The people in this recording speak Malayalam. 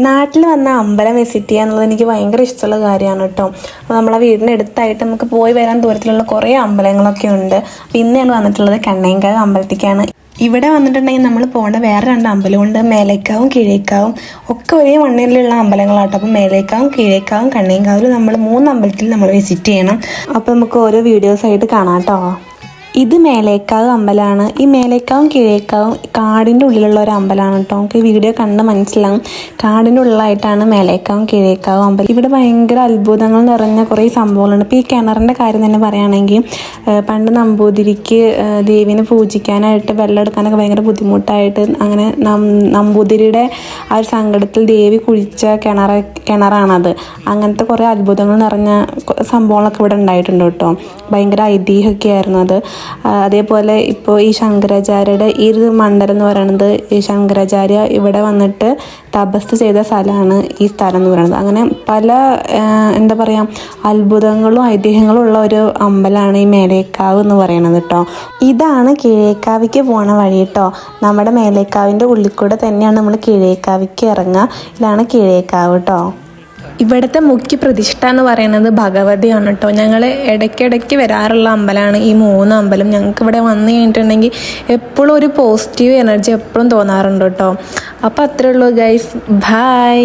നാട്ടിൽ വന്ന അമ്പലം വിസിറ്റ് ചെയ്യുക എന്നുള്ളത് എനിക്ക് ഭയങ്കര ഇഷ്ടമുള്ള കാര്യമാണ് കേട്ടോ. അപ്പോൾ നമ്മളെ വീടിനടുത്തായിട്ട് നമുക്ക് പോയി വരാൻ ദൂരത്തിലുള്ള കുറേ അമ്പലങ്ങളൊക്കെ ഉണ്ട്. അപ്പോൾ ഇന്ന് ഞങ്ങൾ വന്നിട്ടുള്ളത് കണ്ണയങ്കാവ് അമ്പലത്തേക്കാണ്. ഇവിടെ വന്നിട്ടുണ്ടെങ്കിൽ നമ്മൾ പോകേണ്ട വേറെ 2 അമ്പലമുണ്ട്. മേലേക്കാവും കീഴേക്കാവും ഒക്കെ ഒരേ മണ്ണിലുള്ള അമ്പലങ്ങളാട്ടോ. അപ്പോൾ മേലേക്കാവും കീഴേക്കാവും കണ്ണയങ്കാവിൽ നമ്മൾ 3 അമ്പലത്തിൽ നമ്മൾ വിസിറ്റ് ചെയ്യണം. അപ്പോൾ നമുക്ക് ഓരോ വീഡിയോസായിട്ട് കാണാം കേട്ടോ. ഇത് മേലേക്കാവ് അമ്പലമാണ്. ഈ മേലേക്കാവും കീഴേക്കാവും കാടിൻ്റെ ഉള്ളിലുള്ള ഒരു അമ്പലമാണ് കേട്ടോ. നമുക്ക് ഈ വീഡിയോ കണ്ട് മനസ്സിലാവും. കാടിൻ്റെ ഉള്ളിലായിട്ടാണ് മേലേക്കാവും കീഴേക്കാവും അമ്പലം. ഇവിടെ ഭയങ്കര അത്ഭുതങ്ങൾ നിറഞ്ഞ കുറേ സംഭവങ്ങളുണ്ട്. ഇപ്പോൾ ഈ കിണറിൻ്റെ കാര്യം തന്നെ പറയുകയാണെങ്കിൽ പണ്ട് നമ്പൂതിരിക്ക് ദേവീനെ പൂജിക്കാനായിട്ട് വെള്ളം എടുക്കാനൊക്കെ ഭയങ്കര ബുദ്ധിമുട്ടായിട്ട് അങ്ങനെ നമ്പൂതിരിയുടെ ആ ഒരു സങ്കടത്തിൽ ദേവി കുഴിച്ച കിണറാണത്. അങ്ങനത്തെ കുറേ അത്ഭുതങ്ങൾ നിറഞ്ഞ സംഭവങ്ങളൊക്കെ ഇവിടെ ഉണ്ടായിട്ടുണ്ട് കേട്ടോ. ഭയങ്കര ഐതിഹ്യമൊക്കെ ആയിരുന്നു അത്. അതേപോലെ ഇപ്പോൾ ഈ ശങ്കരാചാര്യയുടെ ഈ ഒരു മണ്ഡലം എന്ന് പറയുന്നത്, ഈ ശങ്കരാചാര്യ ഇവിടെ വന്നിട്ട് തപസ് ചെയ്ത സ്ഥലമാണ് ഈ സ്ഥലം എന്ന് പറയുന്നത്. അങ്ങനെ പല എന്താ പറയുക അത്ഭുതങ്ങളും ഐതിഹ്യങ്ങളും ഉള്ള ഒരു അമ്പലമാണ് ഈ മേലേക്കാവ് എന്ന് പറയുന്നത് കേട്ടോ. ഇതാണ് കീഴേക്കാവിക്ക് പോണ വഴി കേട്ടോ. നമ്മുടെ മേലേക്കാവിൻ്റെ ഉള്ളിൽ കൂടെ തന്നെയാണ് നമ്മൾ കീഴേക്കാവിക്ക് ഇറങ്ങുക. ഇതാണ് കീഴേക്കാവ് കേട്ടോ. ഇവിടുത്തെ മുഖ്യ പ്രതിഷ്ഠ എന്ന് പറയുന്നത് ഭഗവതിയാണ് കേട്ടോ. ഞങ്ങൾ ഇടയ്ക്കിടയ്ക്ക് വരാറുള്ള അമ്പലമാണ് ഈ 3 അമ്പലം. ഞങ്ങൾക്ക് ഇവിടെ വന്നു കഴിഞ്ഞിട്ടുണ്ടെങ്കിൽ എപ്പോഴും ഒരു പോസിറ്റീവ് എനർജി എപ്പോഴും തോന്നാറുണ്ട് കേട്ടോ. അപ്പോൾ അത്രേ ഉള്ളൂ ഗൈസ്. ബൈ.